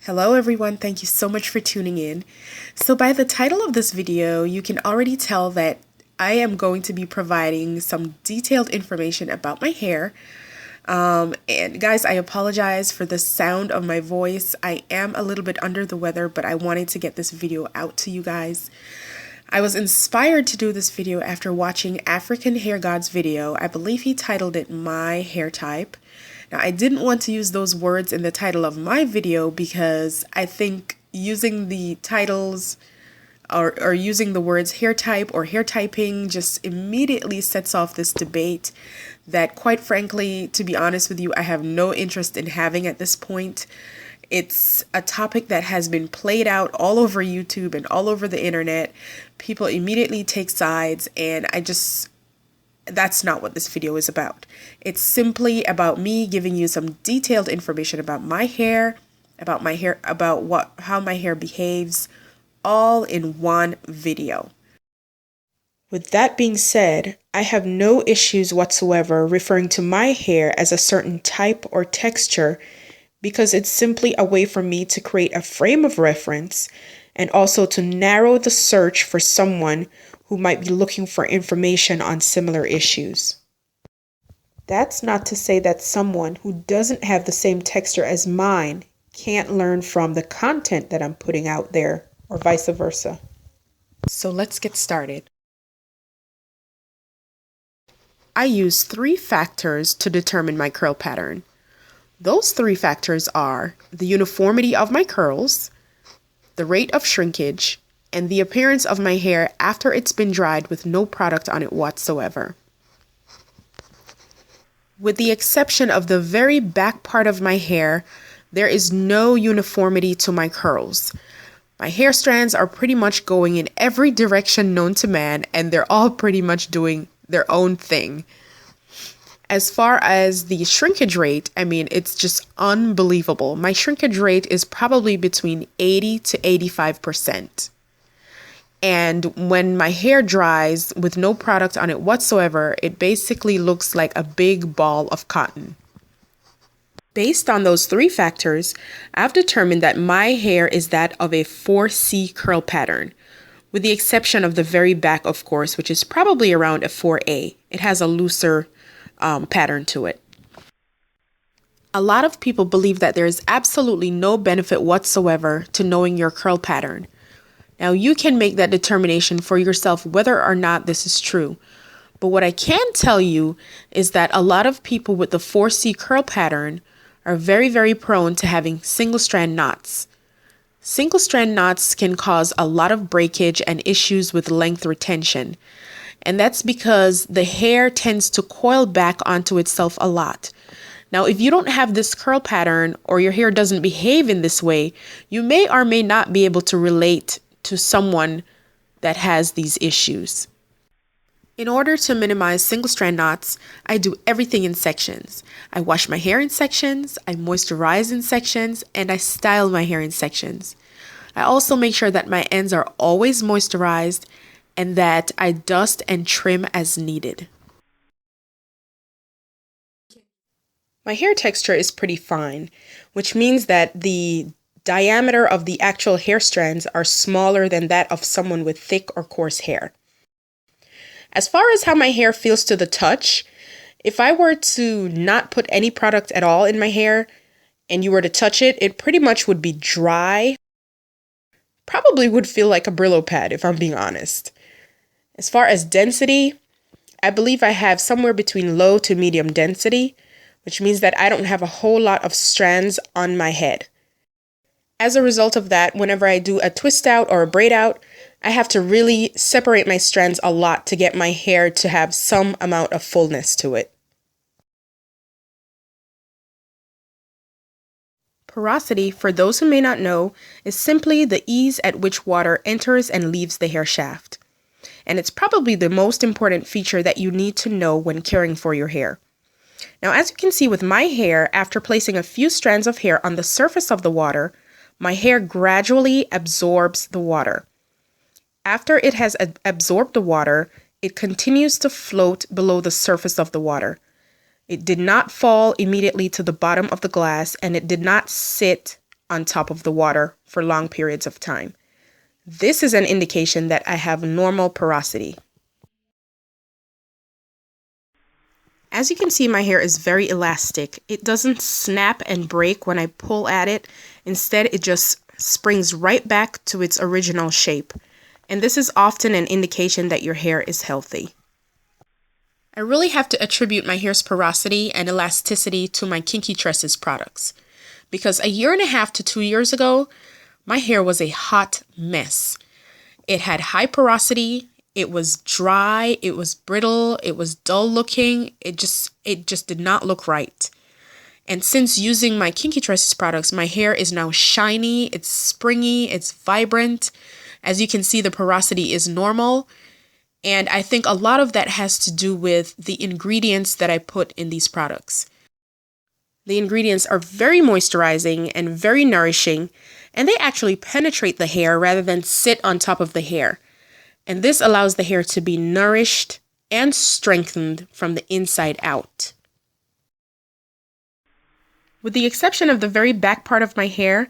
Hello everyone, thank you so much for tuning in. So by the title of this video, you can already tell that I am going to be providing some detailed information about my hair. And guys, I apologize for the sound of my voice. I am a little bit under the weather, but I wanted to get this video out to you guys. I was inspired to do this video after watching African Hair God's video. I believe he titled it My Hair Type. Now, I didn't want to use those words in the title of my video because I think using the titles or using the words hair type or hair typing just immediately sets off this debate that, quite frankly, to be honest with you, I have no interest in having at this point. It's a topic that has been played out all over YouTube and all over the internet. People immediately take sides, and that's not what this video is about. It's simply about me giving you some detailed information about my hair, about how my hair behaves, all in one video. With that being said, I have no issues whatsoever referring to my hair as a certain type or texture because it's simply a way for me to create a frame of reference and also to narrow the search for someone who might be looking for information on similar issues. That's not to say that someone who doesn't have the same texture as mine can't learn from the content that I'm putting out there, or vice versa. So let's get started. I use 3 factors to determine my curl pattern. Those 3 factors are the uniformity of my curls, the rate of shrinkage, and the appearance of my hair after it's been dried with no product on it whatsoever. With the exception of the very back part of my hair, there is no uniformity to my curls. My hair strands are pretty much going in every direction known to man, and they're all pretty much doing their own thing. As far as the shrinkage rate, it's just unbelievable. My shrinkage rate is probably between 80 to 85%. And when my hair dries with no product on it whatsoever, it basically looks like a big ball of cotton. Based on those 3 factors, I've determined that my hair is that of a 4C curl pattern, with the exception of the very back, of course, which is probably around a 4A. It has a looser pattern to it. A lot of people believe that there is absolutely no benefit whatsoever to knowing your curl pattern. Now, you can make that determination for yourself whether or not this is true. But what I can tell you is that a lot of people with the 4C curl pattern are very, very prone to having single strand knots. Single strand knots can cause a lot of breakage and issues with length retention. And that's because the hair tends to coil back onto itself a lot. Now, if you don't have this curl pattern or your hair doesn't behave in this way, you may or may not be able to relate to someone that has these issues. In order to minimize single strand knots, I do everything in sections. I wash my hair in sections, I moisturize in sections, and I style my hair in sections. I also make sure that my ends are always moisturized and that I dust and trim as needed. My hair texture is pretty fine, which means that the diameter of the actual hair strands are smaller than that of someone with thick or coarse hair. As far as how my hair feels to the touch, if I were to not put any product at all in my hair and you were to touch it, it pretty much would be dry. Probably would feel like a Brillo pad if I'm being honest. As far as density, I believe I have somewhere between low to medium density, which means that I don't have a whole lot of strands on my head. As a result of that, whenever I do a twist out or a braid out, I have to really separate my strands a lot to get my hair to have some amount of fullness to it. Porosity, for those who may not know, is simply the ease at which water enters and leaves the hair shaft. And it's probably the most important feature that you need to know when caring for your hair. Now, as you can see with my hair, after placing a few strands of hair on the surface of the water, my hair gradually absorbs the water. After it has absorbed the water, it continues to float below the surface of the water. It did not fall immediately to the bottom of the glass, and it did not sit on top of the water for long periods of time. This is an indication that I have normal porosity. As you can see, my hair is very elastic. It doesn't snap and break when I pull at it. Instead, it just springs right back to its original shape. And this is often an indication that your hair is healthy. I really have to attribute my hair's porosity and elasticity to my Kinky Tresses products. Because a year and a half to 2 years ago, my hair was a hot mess. It had high porosity, it was dry, it was brittle, it was dull looking, it just did not look right. And since using my Kinky Tresses products, my hair is now shiny, it's springy, it's vibrant. As you can see, the porosity is normal. And I think a lot of that has to do with the ingredients that I put in these products. The ingredients are very moisturizing and very nourishing, and they actually penetrate the hair rather than sit on top of the hair. And this allows the hair to be nourished and strengthened from the inside out. With the exception of the very back part of my hair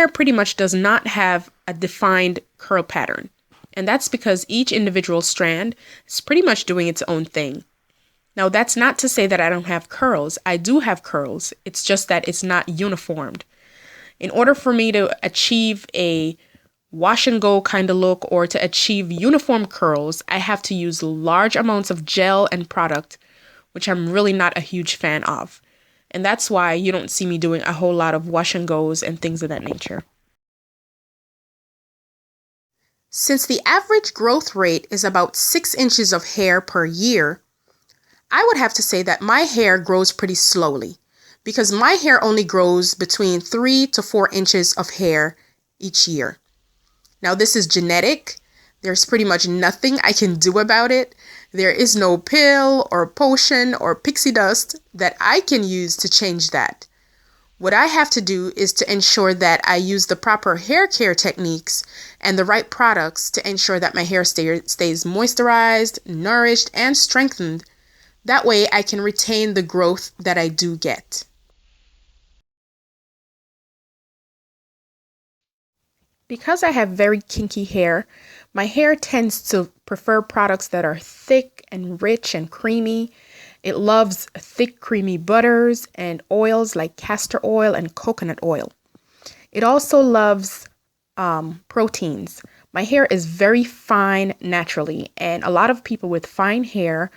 pretty much does not have a defined curl pattern. And that's because each individual strand is pretty much doing its own thing. Now, that's not to say that I don't have curls. I do have curls. It's just that it's not uniformed. In order for me to achieve a wash and go kind of look or to achieve uniform curls, I have to use large amounts of gel and product, which I'm really not a huge fan of. And that's why you don't see me doing a whole lot of wash and goes and things of that nature. Since the average growth rate is about 6 inches of hair per year, I would have to say that my hair grows pretty slowly because my hair only grows between 3 to 4 inches of hair each year. Now, this is genetic. There's pretty much nothing I can do about it. There is no pill or potion or pixie dust that I can use to change that. What I have to do is to ensure that I use the proper hair care techniques and the right products to ensure that my hair stays moisturized, nourished, and strengthened. That way I can retain the growth that I do get. Because I have very kinky hair, my hair tends to prefer products that are thick and rich and creamy. It loves thick, creamy butters and oils like castor oil and coconut oil. It also loves proteins. My hair is very fine naturally, and a lot of people with fine hair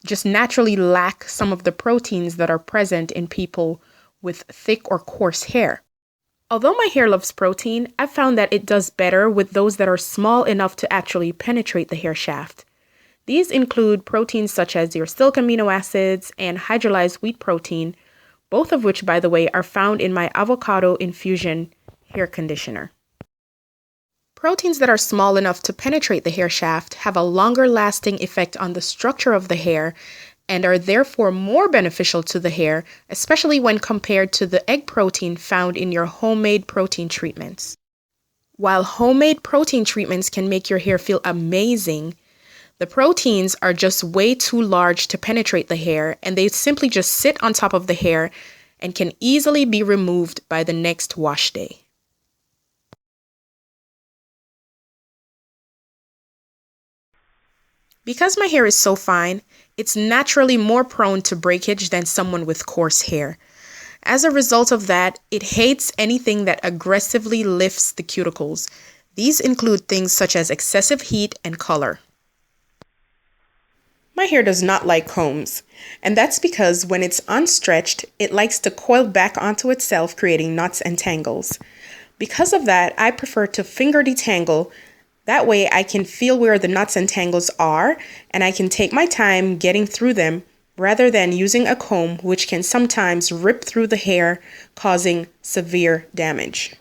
just naturally lack some of the proteins that are present in people with thick or coarse hair. Although my hair loves protein, I've found that it does better with those that are small enough to actually penetrate the hair shaft. These include proteins such as your silk amino acids and hydrolyzed wheat protein, both of which, by the way, are found in my avocado infusion hair conditioner. Proteins that are small enough to penetrate the hair shaft have a longer lasting effect on the structure of the hair and are therefore more beneficial to the hair, especially when compared to the egg protein found in your homemade protein treatments. While homemade protein treatments can make your hair feel amazing, the proteins are just way too large to penetrate the hair, and they simply just sit on top of the hair and can easily be removed by the next wash day. Because my hair is so fine, it's naturally more prone to breakage than someone with coarse hair. As a result of that, it hates anything that aggressively lifts the cuticles. These include things such as excessive heat and color. My hair does not like combs, and that's because when it's unstretched, it likes to coil back onto itself, creating knots and tangles. Because of that, I prefer to finger detangle. That way I can feel where the knots and tangles are, and I can take my time getting through them rather than using a comb, which can sometimes rip through the hair, causing severe damage.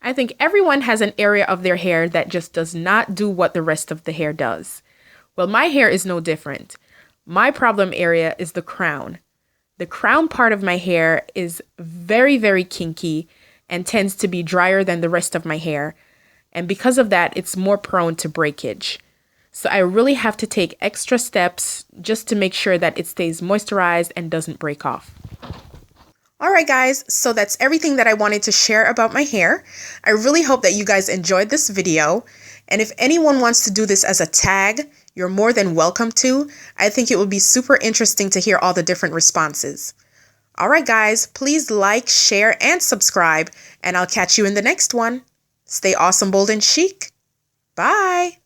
I think everyone has an area of their hair that just does not do what the rest of the hair does. Well, my hair is no different. My problem area is the crown. The crown part of my hair is very, very kinky and tends to be drier than the rest of my hair. And because of that, it's more prone to breakage. So I really have to take extra steps just to make sure that it stays moisturized and doesn't break off. Alright guys, so that's everything that I wanted to share about my hair. I really hope that you guys enjoyed this video. And if anyone wants to do this as a tag, you're more than welcome to. I think it would be super interesting to hear all the different responses. Alright guys, please like, share, and subscribe, and I'll catch you in the next one. Stay awesome, bold, and chic. Bye!